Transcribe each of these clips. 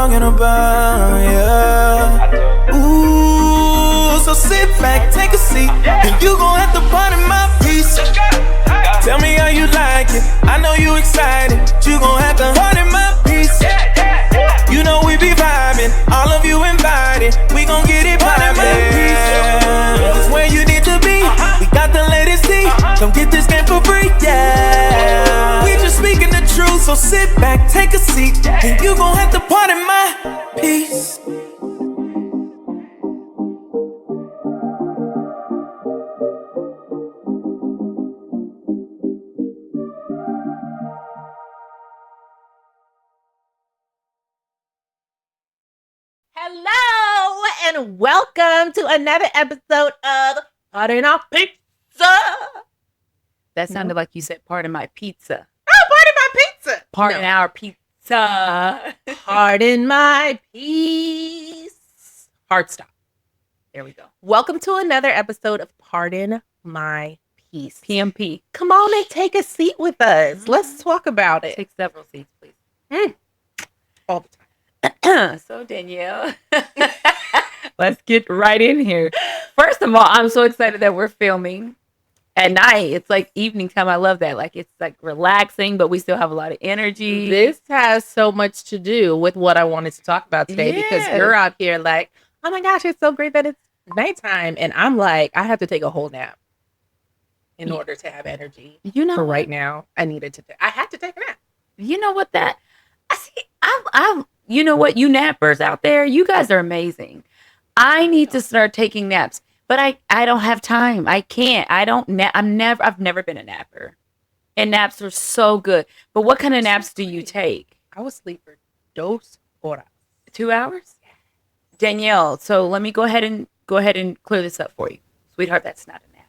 talking about, yeah. Ooh, so sit back, take a seat, and you gon' have to pardon my peace. Tell me how you like it, I know you excited, you gon' have to pardon my peace. You know we be vibing, all of you invited, we gon' get it pardon my peace. It's where you need to be, we got the latest tea, come get this game for free, yeah. We just speaking the truth, so sit back, take a seat, and you gon' have to pardon my peace. Hello and welcome to another episode of Pardon Our Pizza. That sounded like you said, pardon my pizza. Oh, pardon my pizza. Pardon our pizza. Pardon my peace. Hard stop. There we go. Welcome to another episode of Pardon My Peace. PMP. Come on and take a seat with us. Let's talk about it. Take several seats, please. All the time. So, Danielle, let's get right in here. First of all, I'm so excited that we're filming at night. It's like evening time. I love that. Like, it's like relaxing, but we still have a lot of energy. This has so much to do with what I wanted to talk about today because you're out here like, oh my gosh, it's so great that it's nighttime. And I'm like, I have to take a whole nap in order to have energy. You know, for right now, I had to take a nap. You know what I see. You know what, you nappers out there, you guys are amazing. I need to start taking naps, but I don't have time. I can't. I've never been a napper. And naps are so good. But what kind of naps do you take? I was asleep for 2 horas. 2 hours? Danielle, so let me go ahead and clear this up for you. Sweetheart, that's not a nap.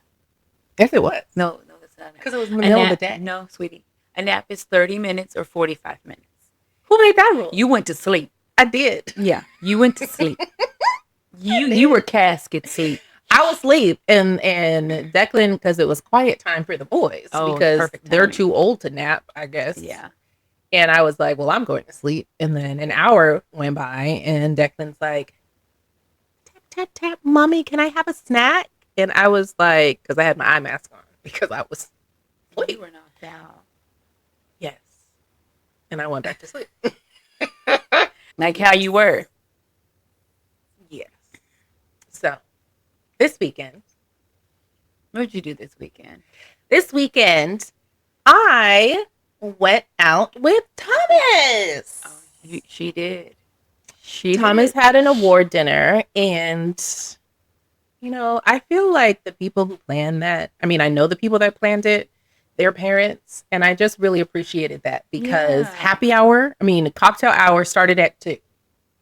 Yes, it was. No, that's not a nap. Because it was in the middle of the day. No, sweetie. A nap is 30 minutes or 45 minutes. Who made that rule? You went to sleep. I did. Yeah, you went to sleep. You were casket sleep. I was asleep, and Declan, because it was quiet time for the boys, because they're too old to nap, I guess. Yeah. And I was like, well, I'm going to sleep. And then an hour went by, and Declan's like, tap, tap, tap, mommy, can I have a snack? And I was like, because I had my eye mask on, because I was asleep. You were knocked out. Yes. And I went back to sleep. Like how you were. Yes. So, this weekend. What did you do this weekend? This weekend, I went out with Thomas. Oh, she did. Thomas had an award dinner, and, you know, I feel like the people who planned that, I mean, I know the people that planned it, their parents, and I just really appreciated that because cocktail hour started at 2.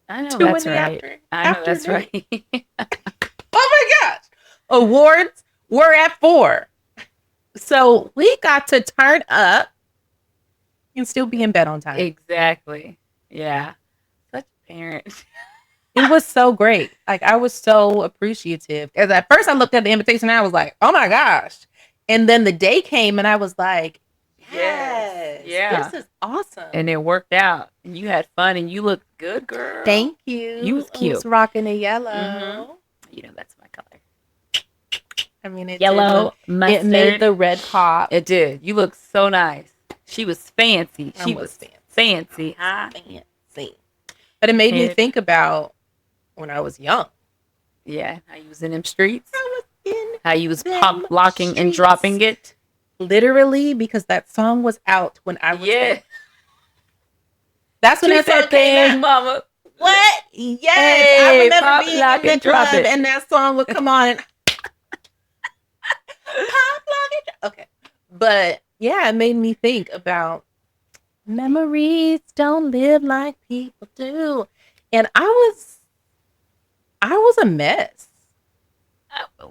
I know 2 that's in the right. I know that's right. Oh my gosh. Awards were at 4. So we got to turn up and still be in bed on time. Exactly. Yeah. Such a parent. It was so great. Like, I was so appreciative. Because at first I looked at the invitation and I was like, oh my gosh. And then the day came and I was like, yes, yeah, this is awesome. And it worked out. And you had fun and you looked good, girl. Thank you. You was cute. I was rocking a yellow. Mm-hmm. You know, that's my color. I mean, it yellow, mustard. It made the red pop. It did. You looked so nice. She was fancy. She was fancy. Huh? Fancy. But it made me think about when I was young. Yeah. How you was in them streets. I was in how you was pop blocking streets. And dropping it. Literally, because that song was out when I was young. That's when that song came out. Mama. What? Yes. Hey, I remember pop, being lock, in the and drop club it. and that song would come on. And pop, lock, and drop. Okay. But yeah, it made me think about memories don't live like people do. And I was a mess.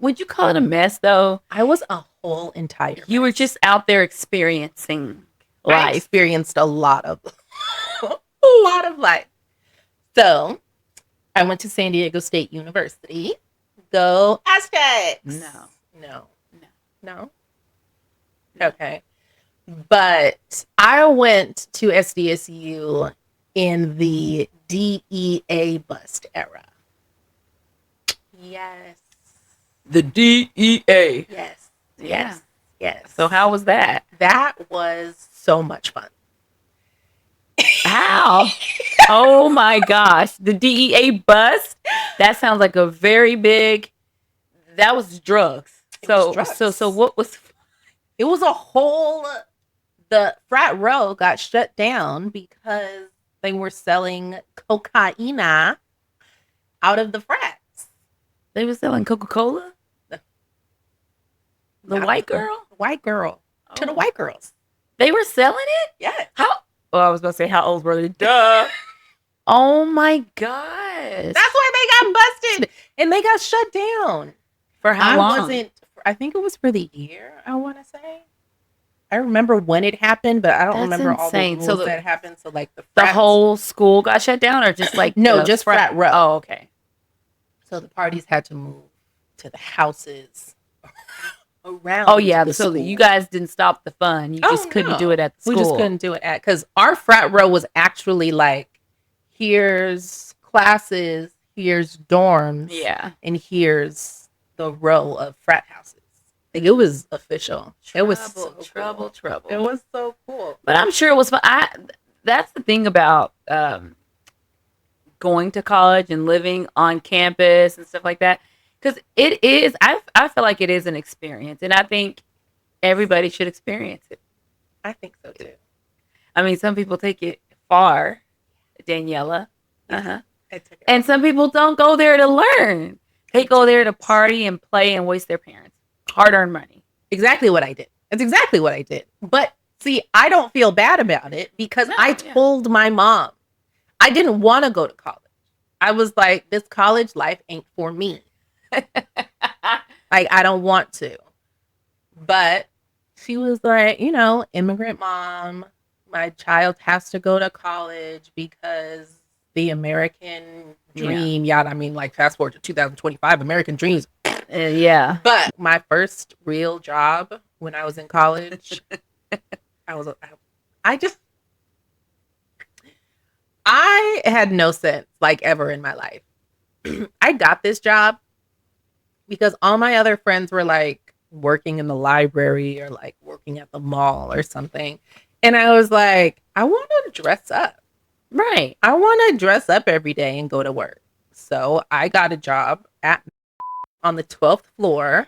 Would you call it a mess, though? I was a whole entire mess. You were just out there experiencing life. I experienced a lot of life. So, I went to San Diego State University. Go Aztecs! No. Okay. But I went to SDSU in the DEA bust era. Yes. The DEA. Yes. Yeah. Yes. Yes. So how was that? That was so much fun. How? Oh my gosh. The DEA bust? That sounds like a very big, that was drugs. So what was, It was a whole, the frat row got shut down because they were selling cocaine out of the frats. they were selling Coca-Cola? The white girl? The white girl. To the Oh. white girls. They were selling it? Yes. How? Oh, I was going to say, how old were they? Duh. Oh my gosh. That's why they got busted and they got shut down. For how long? I think it was for the year, I want to say. I remember when it happened, but I don't That's remember insane. all the So rules that happened. So like The frats- whole school got shut down, or just like No, the just frat row. Oh, okay. So the parties had to move to the houses around. Oh yeah. the So school. you guys didn't stop the fun. You Oh, just couldn't no. do it at the school. We just couldn't do it at, because our frat row was actually like, here's classes, here's dorms, Yeah. and here's the row of frat houses. Like, it was official. It was so trouble. cool. It was so cool. But I'm sure it was fun. That's the thing about going to college and living on campus and stuff like that. Because it is, I feel like it is an experience, and I think everybody should experience it. I think so too. I mean, some people take it far, Daniela. Uh-huh. I took it. And some people don't go there to learn. They go there to party and play and waste their parents' hard-earned money. Exactly what I did. It's exactly what I did. But see, I don't feel bad about it because No, I yeah. told my mom I didn't want to go to college. I was like, this college life ain't for me. Like, I don't want to. But she was like, immigrant mom, my child has to go to college because the American dream, I mean, like, fast forward to 2025, American dreams. Yeah. But my first real job when I was in college, I had no sense, like, ever in my life. I got this job because all my other friends were like working in the library or like working at the mall or something. And I was like, I want to dress up. Right. I want to dress up every day and go to work. So I got a job on the 12th floor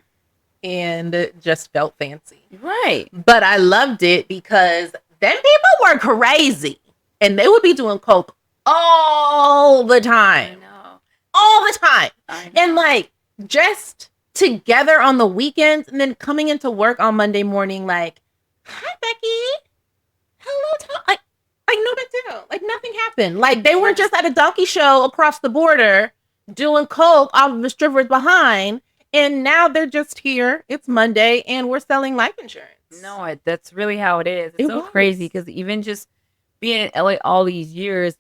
and it just felt fancy. Right. But I loved it because them people were crazy and they would be doing coke all the I time. know. All the time. I know. And like just together on the weekends and then coming into work on Monday morning like, hi Becky, hello Tom. Like no big deal. Like nothing happened. Like they were just at a donkey show across the border doing coke off of the strippers behind, and now they're just here. It's Monday and we're selling life insurance. No, that's really how it is. It's It so was. crazy because even just being in LA all these years,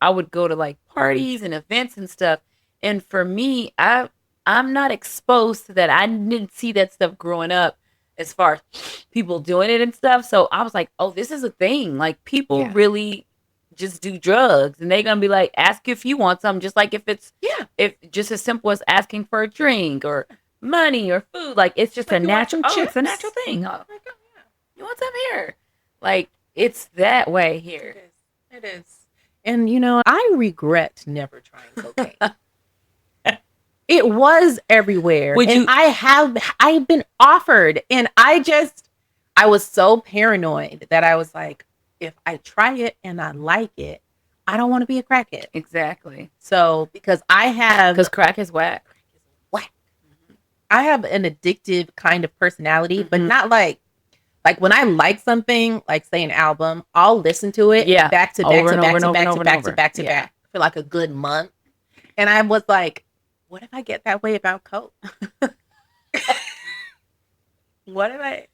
I would go to like parties and events and stuff. And for me, I'm not exposed to that. I didn't see that stuff growing up as far as people doing it and stuff. So I was like, oh, this is a thing. Like people Yeah. really just do drugs and they're going to be like, ask if you want something. Just like if just as simple as asking for a drink or money or food. Like it's just Like, a you want natural, some it's a chips? natural thing. Oh, Like, oh, yeah. you want some here? Like it's that way here. It is. And I regret never trying cocaine. It was everywhere. Would and you- I've been offered, and I was so paranoid that I was like, if I try it and I like it, I don't want to be a crackhead. Exactly. So because Because crack is whack. I have an addictive kind of personality, but Mhm. not like when I like something, like say an album, I'll listen to it Yeah. back to back Over to and back over to and back over to and back over. to back to Yeah. back for like a good month. And I was like, what if I get that way about coke? What if I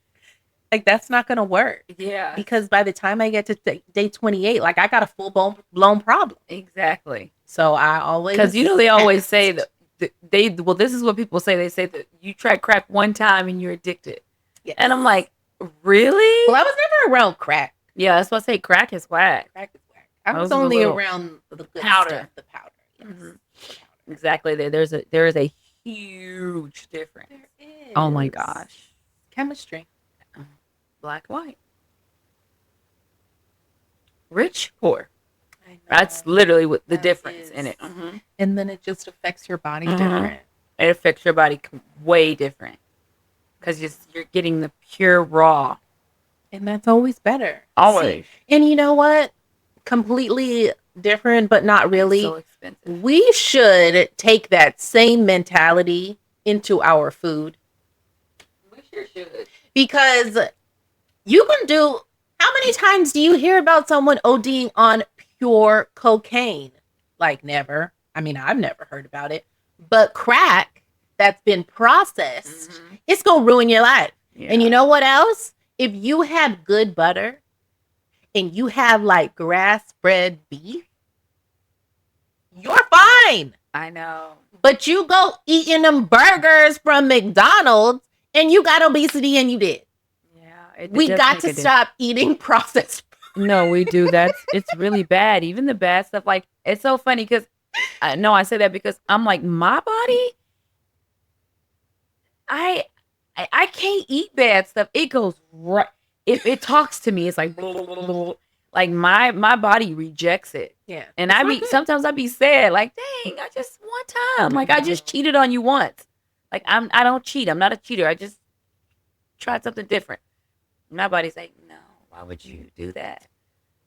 like that's not gonna work? Yeah. Because by the time I get to day 28, like I got a full blown problem. Exactly. So I always Because they always say that this is what people say. They say that you try crack one time and you're addicted. Yes. And I'm like, really? well, I was never around crack. Yeah, that's what I say. Crack is whack. Crack is whack. I was Those are the only little around the good powder. stuff, the powder. Yes. Mhm. Exactly. There is a huge difference. There is. Oh my gosh. Chemistry. Black, white. Rich, poor. I know. That's literally what the That difference in is. it. Mhm. And then it just affects your body Mhm. different. It affects your body way different because you're getting the pure raw. And that's always better. Always. See, and you know what? Completely different, but not really. So expensive. We should take that same mentality into our food. We sure should. Because you can do, how many times do you hear about someone ODing on pure cocaine? Like never. I mean, I've never heard about it. But crack that's been processed, it's going to ruin your life. Yeah. And you know what else? If you have good butter and you have like grass-fed beef, you're fine. I know. But you go eating them burgers from McDonald's and you got obesity and you did. Yeah. We got to stop eating processed food. No, we do. It's really bad. Even the bad stuff. Like, it's so funny because I say that because I'm like, my body, I can't eat bad stuff. It goes right. It talks to me. It's like, like my body rejects it. Yeah. And sometimes I be sad. Like, dang, I just one time. Like, I just cheated on you once. Like, I don't cheat. I'm not a cheater. I just tried something different. My body's like, no, why would you do that?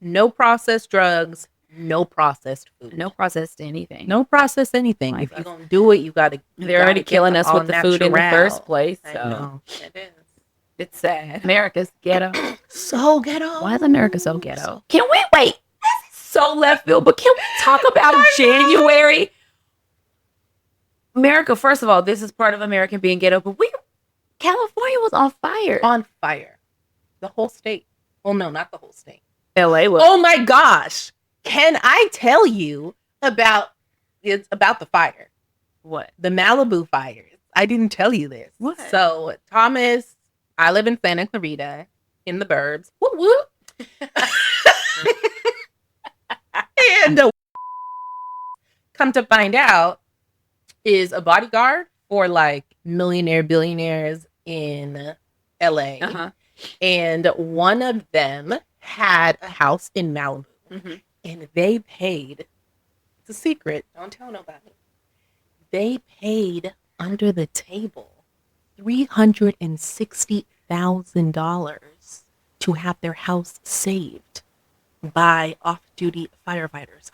No processed drugs, no processed food. No processed anything. No processed anything. My If you're God. going to do it, you got to. They're already killing us with the food in the first place. I So know. It is. it's sad. America's ghetto. So ghetto. Why is America so ghetto? Can we wait? This is so left field, but can we talk about January? America, first of all, this is part of America being ghetto, but California was on fire. On fire. The whole state. Well, no, not the whole state. LA was. Oh my gosh. Can I tell you about the fire? What? The Malibu fires. I didn't tell you this. What? So, Thomas, I live in Santa Clarita in the burbs. Whoop, whoop. And come to find out is a bodyguard for like millionaire billionaires in LA. Uh-huh. And one of them had a house in Malibu. Mm-hmm. And they paid, it's a secret, don't tell nobody. They paid under the table $360,000 to have their house saved by off-duty firefighters.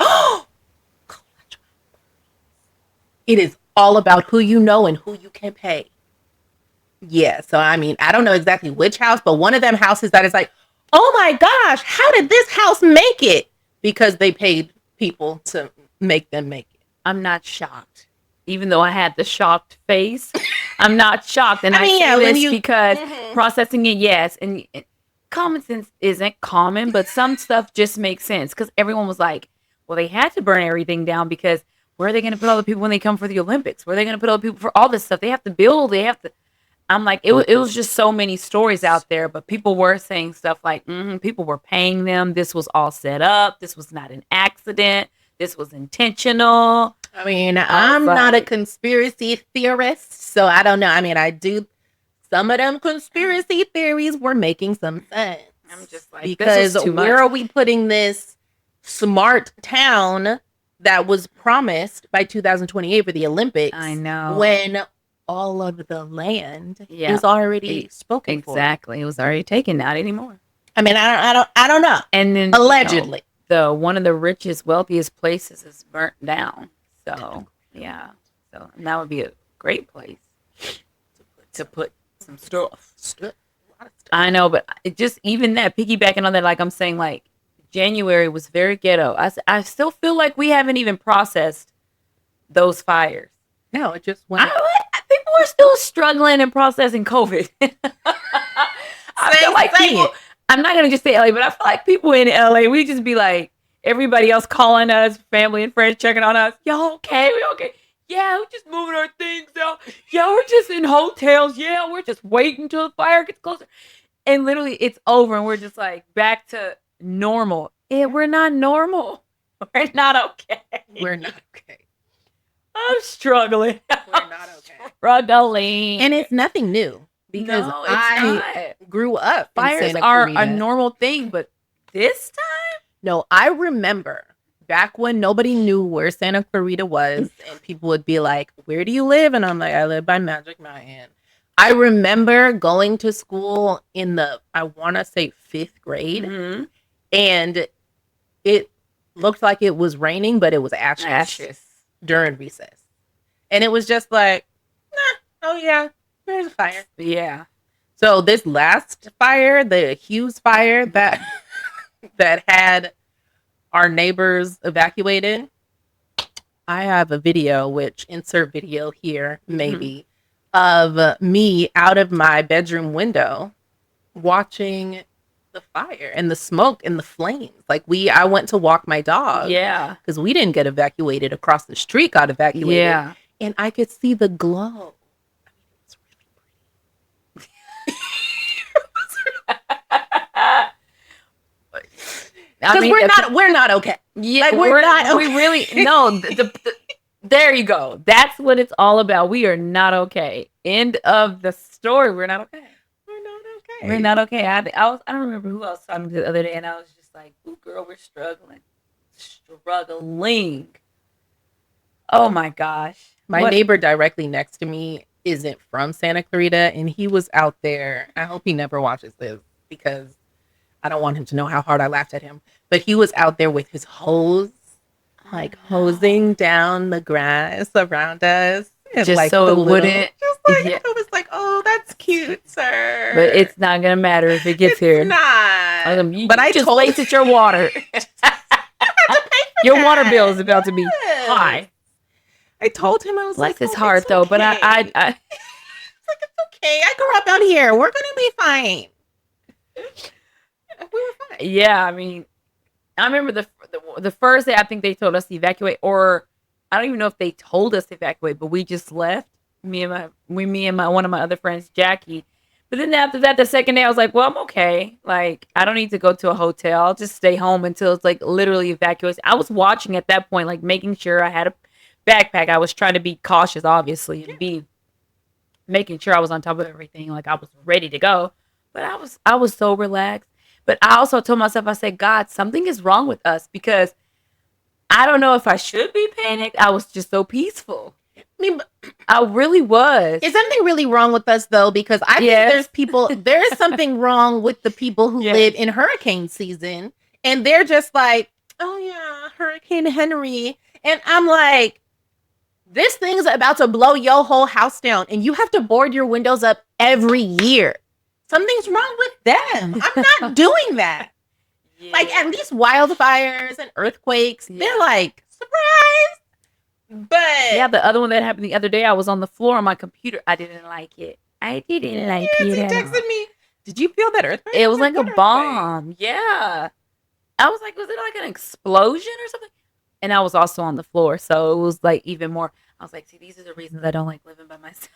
It is all about who you know and who you can pay. Yeah, so I mean, I don't know exactly which house, but one of them houses that is like, oh my gosh, how did this house make it? Because they paid people to make them make it. I'm not shocked. Even though I had the shocked face, I'm not shocked. And I mean, say this because processing it, yes. And common sense isn't common, but some stuff just makes sense. Because everyone was like, well, they had to burn everything down because where are they going to put all the people when they come for the Olympics? Where are they going to put all the people for all this stuff? They have to build. They have to. I'm like, it was just so many stories out there, but people were saying stuff like, people were paying them. This was all set up. This was not an accident. This was intentional. I mean, I'm not a conspiracy theorist, so I don't know. I mean, some of them conspiracy theories were making some sense. I'm just like, because where are we putting this smart town that was promised by 2028 for the Olympics? I know. When all of the land is already spoken for. Exactly. It was already taken, not anymore. I mean, I don't know. And then allegedly, one of the richest, wealthiest places is burnt down. So yeah. So that would be a great place to put some stuff. I know, but it just even that piggybacking on that, like I'm saying, like January was very ghetto. I still feel like we haven't even processed those fires. No, it just went. People are still struggling and processing COVID. I feel like people. I'm not gonna just say LA, but I feel like people in LA, we just be like everybody else calling us, family and friends checking on us. Y'all okay? We okay? Yeah, we're just moving our things out. Yeah, we're just in hotels. Yeah, we're just waiting till the fire gets closer. And literally, it's over, and we're just like back to normal. We're not normal. We're not okay. We're not okay. I'm struggling. We're not okay. Struggling. And it's nothing new because No, it's I grew up in Fires Santa are Clarita. a normal thing, but this time? No, I remember back when nobody knew where Santa Clarita was and people would be like, where do you live? And I'm like, I live by Magic Mountain. I remember going to school in I want to say 5th grade. Mm-hmm. And it looked like it was raining, but it was ashes during recess. And it was just like, oh yeah, there's a fire. Yeah. So this last fire, the Hughes fire that had our neighbors evacuated, I have a video, which insert video here, maybe, of me out of my bedroom window watching the fire and the smoke and the flames. Like I went to walk my dog. Yeah. Because we didn't get evacuated. Across the street got evacuated. Yeah. And I could see the glow. I mean, it's really pretty. Because we're not okay. Yeah, like, we're not okay. We really no. There you go. That's what it's all about. We are not okay. End of the story. We're not okay. We're not okay. I don't remember who else talking to the other day, and I was just like, "Ooh, girl, we're struggling. Oh my gosh. My neighbor directly next to me isn't from Santa Clarita, and he was out there. I hope he never watches this because I don't want him to know how hard I laughed at him. But he was out there with his hose, like hosing down the grass around us. And just like so it wouldn't. Just like, yeah. I was like, oh, that's cute, sir. But it's not going to matter if it gets here. It's not. But I just wasted your water. Your water bill is about to be high. I told him I was like, it's hard though, but I it's like, it's okay. I grew up out here. We're gonna be fine. We were fine. Yeah, I mean, I remember the first day I think they told us to evacuate, or I don't even know if they told us to evacuate, but we just left. Me and my one of my other friends, Jackie. But then after that, the second day, I was like, well, I'm okay. Like, I don't need to go to a hotel. I'll just stay home until it's like literally evacuation. I was watching at that point, like making sure I had a backpack. I was trying to be cautious, obviously, and be making sure I was on top of everything. Like I was ready to go, but I was so relaxed. But I also told myself, I said, God, something is wrong with us because I don't know if I should be panicked. I was just so peaceful. I mean, I really was. Is something really wrong with us though? Because I think there is something wrong with the people who live in hurricane season, and they're just like, oh yeah, Hurricane Henry, and I'm like, this thing's about to blow your whole house down, and you have to board your windows up every year. Something's wrong with them. I'm not doing that. Yeah. Like at least wildfires and earthquakes, they're like, surprise. But yeah, the other one that happened the other day, I was on the floor on my computer. I didn't like it. I didn't like it. He texted me. Did you feel that earthquake? It was like a bomb. Yeah. I was like, was it like an explosion or something? And I was also on the floor. So it was like even more. I was like, see, these are the reasons I don't like living by myself.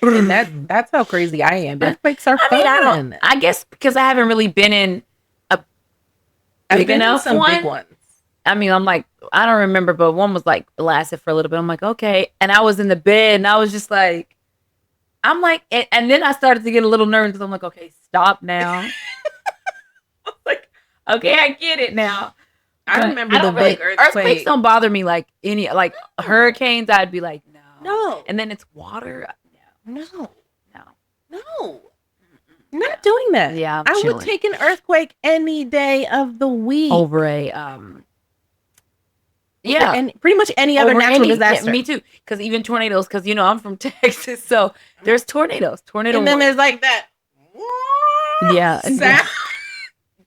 And that's how crazy I am. Earthquakes are fun. I guess because I haven't really been in a big enough one. Big ones. I mean, I'm like, I don't remember, but one was like lasted for a little bit. I'm like, okay. And I was in the bed and I was just like, I'm like, and then I started to get a little nervous because I'm like, okay, stop now. I was like, okay, I get it now. I remember the big earthquakes don't bother me like any, like hurricanes. I'd be like, no. And then it's water. No. Not doing that. Yeah, I would take an earthquake any day of the week over a and pretty much any other natural disaster. Yeah, me too. Because even tornadoes, because I'm from Texas, so there's tornadoes. And then there's like that. Yeah.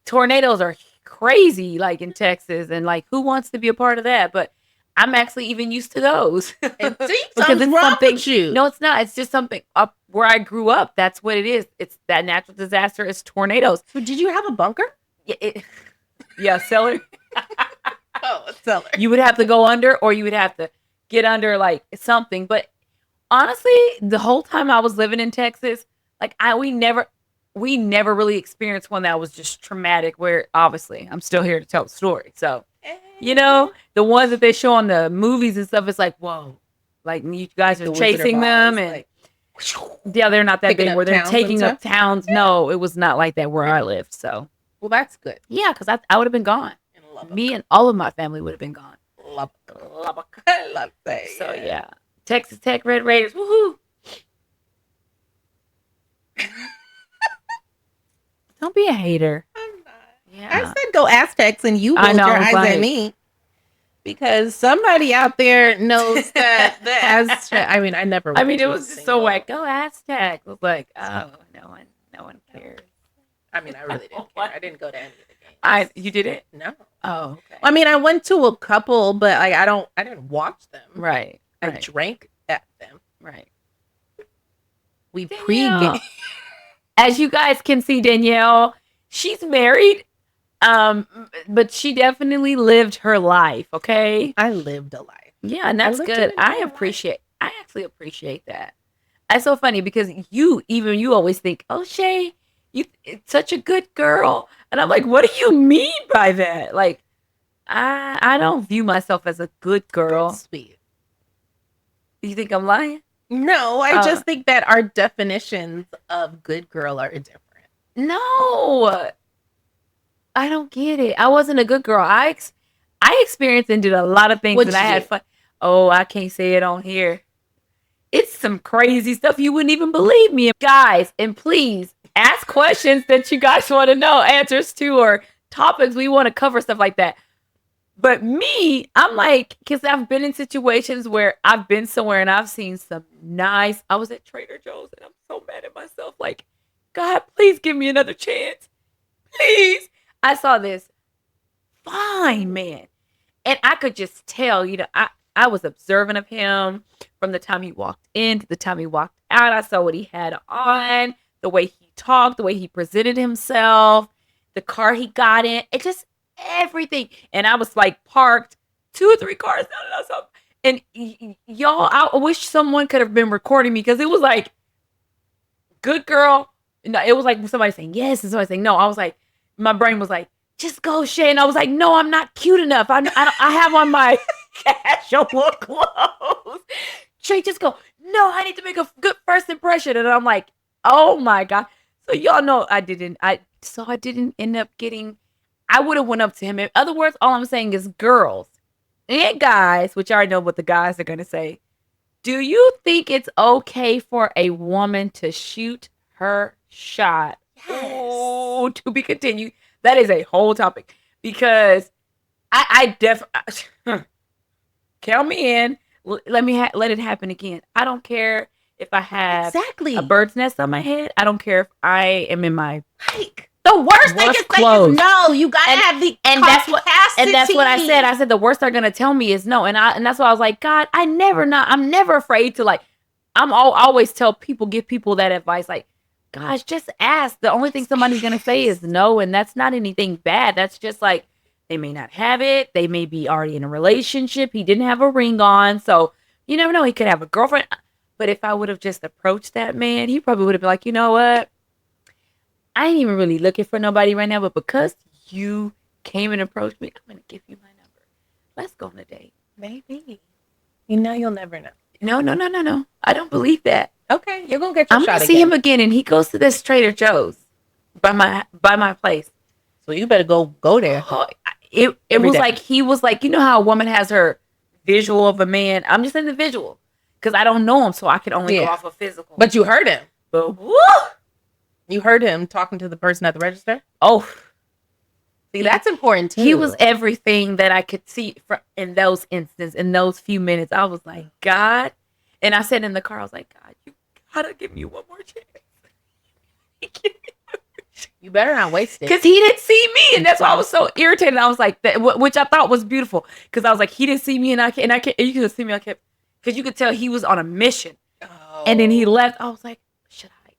Tornadoes are crazy, like in Texas, and like who wants to be a part of that? But I'm actually even used to those. Because it's wrong with you. No, it's not. It's just something up where I grew up. That's what it is. It's that natural disaster is tornadoes. So did you have a bunker? Yeah, cellar. A cellar. You would have to go under, or you would have to get under like something. But honestly, the whole time I was living in Texas, like we never we never really experienced one that was just traumatic. Where obviously I'm still here to tell the story. So, you know, the ones that they show on the movies and stuff, it's like, whoa, like you guys are chasing them, and yeah, they're not that big where they're taking up towns. Yeah. No, it was not like that where I lived. So, well, that's good. Yeah, because I would have been gone. Me and all of my family would have been gone. Love that. So yeah, Texas Tech Red Raiders, woohoo! Don't be a hater. I'm not. Yeah, I said go Aztecs, and you rolled your eyes at me because somebody out there knows that the Aztecs. I mean, I never. I mean, it was just so whack. Go Aztecs. It was like, oh, no one cares. I mean, I really didn't care. I didn't go to any of the games. You didn't? No. Oh, okay. I mean, I went to a couple, but like I didn't watch them. Right. I drank at them. Right. We pre-game. As you guys can see, Danielle, she's married, but she definitely lived her life. Okay. I lived a life. Yeah, and that's good. I actually appreciate that. That's so funny because you always think, oh, Shay, it's such a good girl. And I'm like, what do you mean by that? Like, I don't view myself as a good girl. That's sweet. You think I'm lying? No, I just think that our definitions of good girl are different. No, I don't get it. I wasn't a good girl. I experienced and did a lot of things, and I had fun. Oh, I can't say it on here. It's some crazy stuff you wouldn't even believe me. Guys, and please ask questions that you guys want to know answers to, or topics we want to cover, stuff like that. But me, I'm like, because I've been in situations where I've been somewhere and I've seen some nice. I was at Trader Joe's and I'm so mad at myself. Like, God, please give me another chance. Please. I saw this fine man. And I could just tell, I was observant of him from the time he walked in to the time he walked out. I saw what he had on, the way he talked, the way he presented himself, the car he got in. It just everything. And I was like parked 2 or 3 cars down and y'all, I wish someone could have been recording me because it was like, good girl. No, it was like somebody saying yes and somebody saying no. I was like, my brain was like, just go, Shay. And I was like, no, I'm not cute enough. I have on my casual clothes. Shay, just go. No, I need to make a good first impression. And I'm like, oh my God. So y'all know I didn't end up getting. I would have went up to him. In other words, all I'm saying is girls and guys, which I already know what the guys are going to say. Do you think it's okay for a woman to shoot her shot? Yes. Oh, to be continued. That is a whole topic because I definitely count me in. Let it happen again. I don't care if I have a bird's nest on my head. I don't care if I am in my the worst they can say is no. You gotta have the capacity. And that's what I said. I said the worst they're gonna tell me is no. And that's why I was like, God, I'm never afraid to like. Always tell people, give people that advice. Like, gosh, just ask. The only thing somebody's gonna say is no, and that's not anything bad. That's just like they may not have it. They may be already in a relationship. He didn't have a ring on, so you never know. He could have a girlfriend. But if I would have just approached that man, he probably would have been like, you know what? I ain't even really looking for nobody right now, but because you came and approached me, I'm going to give you my number. Let's go on a date. Maybe. You'll never know. No. I don't believe that. Okay, you're going to get your shot again. I'm going to see him again, and he goes to this Trader Joe's by my place. So you better go there. It was day. Like, he was like, you know how a woman has her visual of a man? I'm just in the visual because I don't know him, so I can only go off of physical. But you heard him. But woo! You heard him talking to the person at the register? Oh. See, that's important too. He was everything that I could see in those instances, in those few minutes. I was like, God. And I said in the car, I was like, God, you gotta give me one more chance. You better not waste it. Because he didn't see me. And that's why I was so irritated. I was like, which I thought was beautiful. Because I was like, he didn't see me and I can't, and you could see me. Because you could tell he was on a mission. Oh. And then he left. I was like, should I?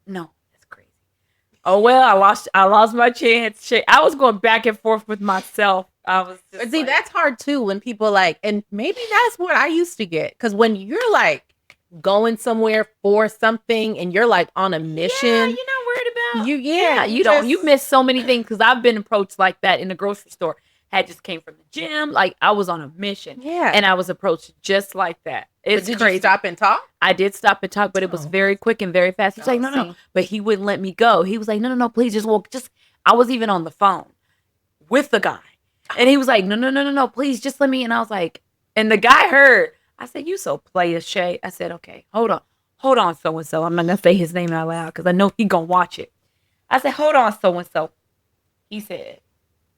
No, that's crazy. Oh well, I lost my chance. I was going back and forth with myself. I was just see, that's hard too when people like, and maybe that's what I used to get. Because when you're like going somewhere for something and you're like on a mission. Yeah, you're not worried about you you miss so many things because I've been approached like that in the grocery store. Had just came from the gym, like I was on a mission. Yeah. And I was approached just like that. It's did crazy. you stop and talk? I did stop and talk, but it was very quick and very fast. He's like, no. But he wouldn't let me go. He was like, no, please just walk. I was even on the phone with the guy. And he was like, no, please just let me. And I was like, and the guy heard. I said, you so player, Shay. I said, okay, hold on, so-and-so. I'm not going to say his name out loud because I know he going to watch it. I said, hold on, so-and-so. He said,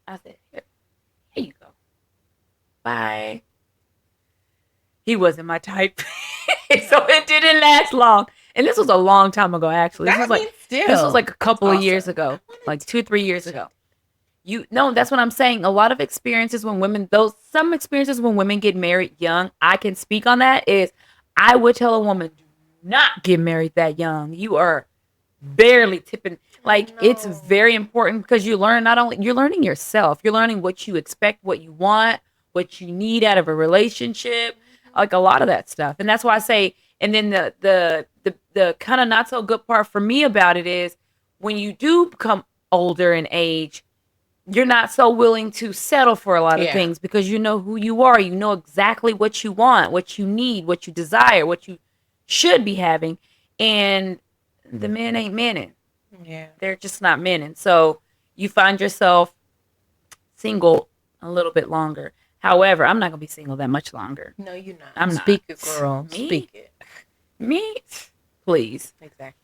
I said, here you go. Bye. He wasn't my type. So it didn't last long. And this was a long time ago, actually. This was like a couple of years ago, like 2-3 years ago. That's what I'm saying. A lot of experiences when some experiences when women get married young, I can speak on that, is I would tell a woman, do not get married that young. You are barely tipping. Like, it's very important because you're learning yourself. You're learning what you expect, what you want, what you need out of a relationship, like a lot of that stuff. And that's why I say, and then the kind of not so good part for me about it is when you do become older in age, you're not so willing to settle for a lot of things because you know who you are. You know exactly what you want, what you need, what you desire, what you should be having. And the men ain't menning. Yeah. They're just not menning. So you find yourself single a little bit longer. However, I'm not going to be single that much longer. No, you're not. I'm Speak not. it, girl. Me? Speak it. Me? Please. Exactly.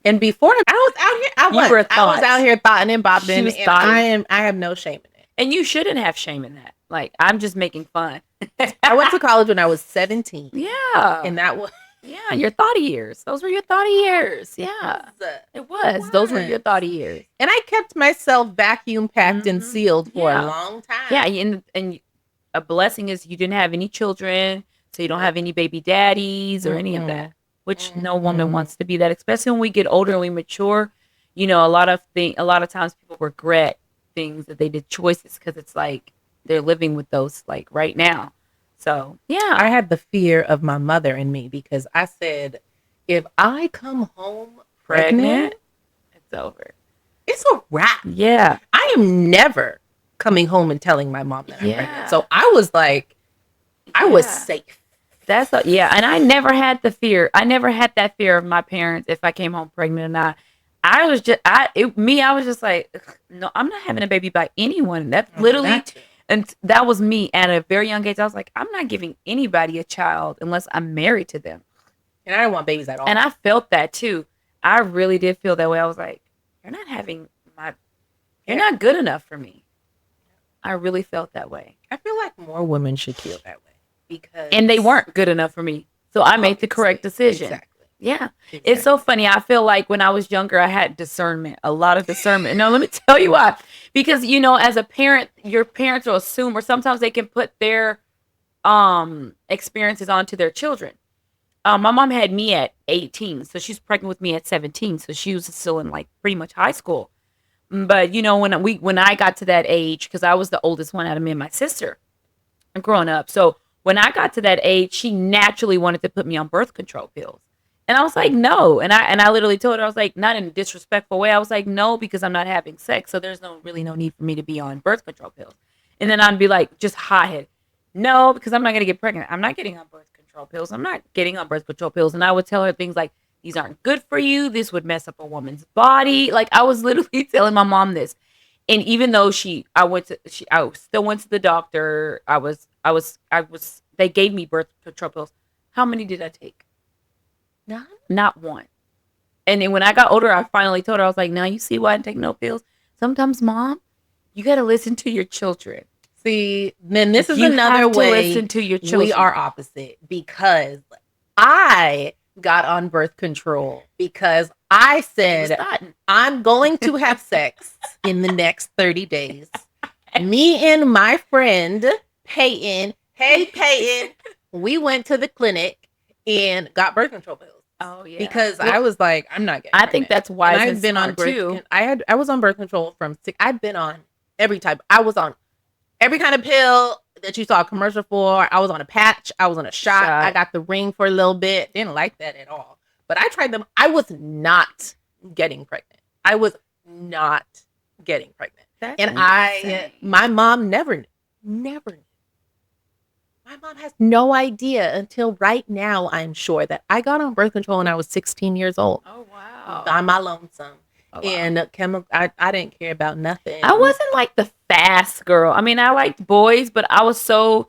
And before I was out here, I was out here thotting and bopping. She was and thotting. I have no shame in it. And you shouldn't have shame in that. Like, I'm just making fun. I went to college when I was 17. Yeah. And that was your thoughty years. Those were your thoughty years. Yeah. It was. Those were your thoughty years. And I kept myself vacuum packed and sealed for a long time. Yeah, and a blessing is you didn't have any children, so you don't have any baby daddies or any of that. Which no woman wants to be that, especially when we get older and we mature. You know, a lot of times people regret things that they did choices because it's like they're living with those like right now. So yeah, I had the fear of my mother in me because I said, if I come home pregnant, it's over. It's a wrap. Yeah, I am never coming home and telling my mom that I'm pregnant. So I was like, I was safe. And I never had the fear. I never had that fear of my parents if I came home pregnant or not. I was just like, no, I'm not having a baby by anyone. That's literally, and that was me at a very young age. I was like, I'm not giving anybody a child unless I'm married to them. And I don't want babies at all. And I felt that too. I really did feel that way. I was like, you're not good enough for me. I really felt that way. I feel like more women should feel that way. And they weren't good enough for me. So I made the correct decision. Exactly. Yeah. Exactly. It's so funny. I feel like when I was younger, I had discernment, a lot of discernment. No, let me tell you why. Because, you know, as a parent, your parents will assume, or sometimes they can put their experiences onto their children. My mom had me at 18. So she's pregnant with me at 17. So she was still in like pretty much high school. But, you know, when I got to that age, because I was the oldest one out of me and my sister growing up. So when I got to that age, she naturally wanted to put me on birth control pills. And I was like, no. And I literally told her, I was like, not in a disrespectful way. I was like, no, because I'm not having sex. So there's no need for me to be on birth control pills. And then I'd be like, just hothead. No, because I'm not going to get pregnant. I'm not getting on birth control pills. I'm not getting on birth control pills. And I would tell her things like, these aren't good for you. This would mess up a woman's body. Like, I was literally telling my mom this. And even though I still went to the doctor. They gave me birth control pills. How many did I take? None. Not one. And then when I got older, I finally told her, I was like, now you see why I take no pills? Sometimes, Mom, you got to listen to your children. See, then this is another way to listen to your children. We are opposite because I got on birth control because I said, I'm going to have sex in the next 30 days. Me and my friend, Peyton, hey, Peyton, we went to the clinic and got birth control pills. Oh, yeah. Because I was like, I'm not getting pregnant. think that's why I've been on birth too. I was on birth control from 6. I've been on every type. I was on every kind of pill that you saw a commercial for. I was on a patch. I was on a shot. I got the ring for a little bit. Didn't like that at all. But I tried them. I was not getting pregnant. I was not getting pregnant. That's and insane. My mom never knew. Never knew. My mom has no idea until right now, I'm sure, that I got on birth control when I was 16 years old. Oh, wow. By my lonesome. Oh, wow. And I didn't care about nothing. I wasn't like the fast girl. I mean, I liked boys, but I was so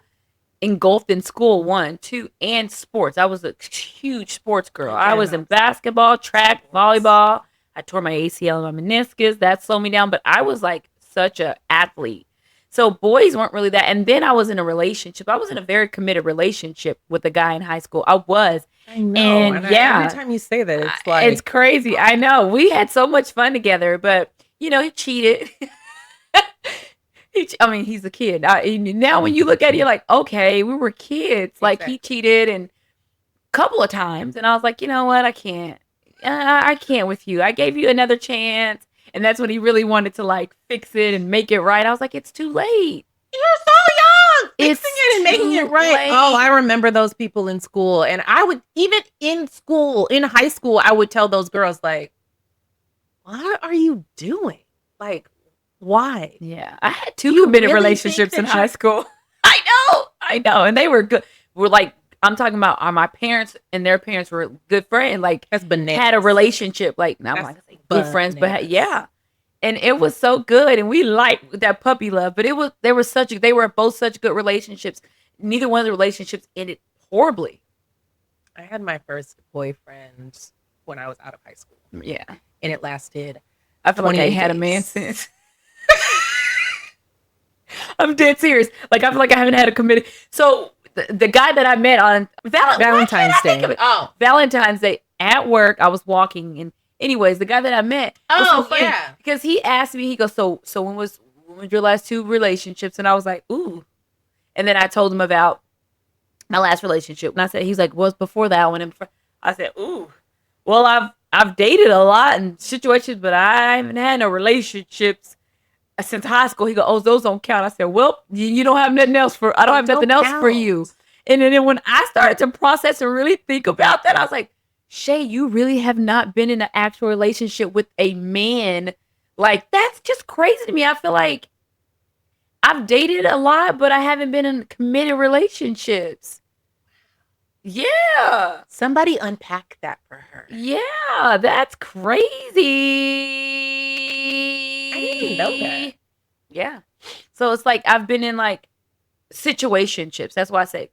engulfed in school, 1, 2, and sports. I was a huge sports girl. I was in basketball, track, volleyball. I tore my ACL and my meniscus. That slowed me down, but I was like such an athlete. So boys weren't really that. And then I was in a relationship. I was in a very committed relationship with a guy in high school. I was. I know. And yeah. Every time you say that, it's like. It's crazy. I know. We had so much fun together, but, you know, he cheated. He's a kid. Now when you look at it, you're like, okay, we were kids. Like, Exactly. he cheated and a couple of times. And I was like, you know what? I can't. I can't with you. I gave you another chance. And that's when he really wanted to like fix it and make it right. I was like, it's too late. You're so young. It's Fixing it and making it right. late. Oh, I remember those people in school. And I would, even in school, in high school, I would tell those girls, like, what are you doing? Like, why? Yeah. I had 2 You committed really relationships think in that high school. I know. And they were good. We're like, I'm talking about my parents and their parents were good friends. Like, That's bananas. had a relationship. Like, now I'm That's not gonna say good friends, but bananas. yeah. And it was so good. And we liked that puppy love. But they were both such good relationships. Neither one of the relationships ended horribly. I had my first boyfriend when I was out of high school. Yeah. And it lasted. I feel like I 28 had a days. man since. I'm dead serious. Like, I feel like I haven't had a committed. So the guy that I met on Valentine's Day. Oh, Valentine's Day at work, I was walking, and anyways, the guy that I met was so funny because he asked me. He goes, "So when was your last 2 relationships?" And I was like, "Ooh," and then I told him about my last relationship, and I said, "He's like, was before that one?" And I said, "Ooh, well, I've dated a lot in situations, but I haven't had no relationships since high school." He goes, "Oh, those don't count." I said, "Well, you don't have nothing else for. I don't have nothing else for you." And then when I started to process and really think about that, I was like, Shay, you really have not been in an actual relationship with a man. Like, that's just crazy to me. I feel like I've dated a lot, but I haven't been in committed relationships. Yeah. Somebody unpack that for her. Yeah, that's crazy. I didn't even know that. Yeah. So it's like I've been in like situationships. That's why I say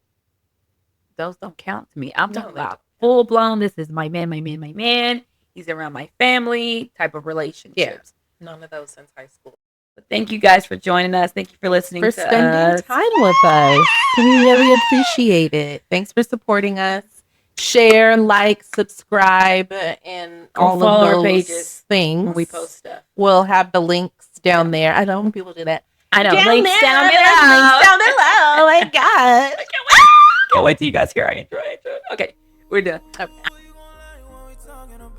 those don't count to me. I'm talking about full blown. This is my man. He's around my family type of relationships. Yeah. None of those since high school. But thank you guys for joining us. Thank you for listening For to spending us. time with us. We really appreciate it. Thanks for supporting us. Share, like, subscribe, and all follow of our those pages things. when we post stuff. We'll have the links down there. I don't want people to do that. I know. Down Links there, down there's below. links down below. Oh my God. Can't wait till you guys hear our intro. Okay, we're done. Okay.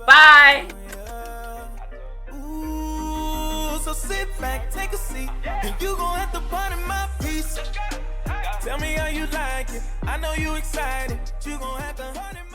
Bye. Ooh, so sit back, take a seat, and you gon' have to part in my piece. Tell me how you like it. I know you excited. You gon' have to hunt it.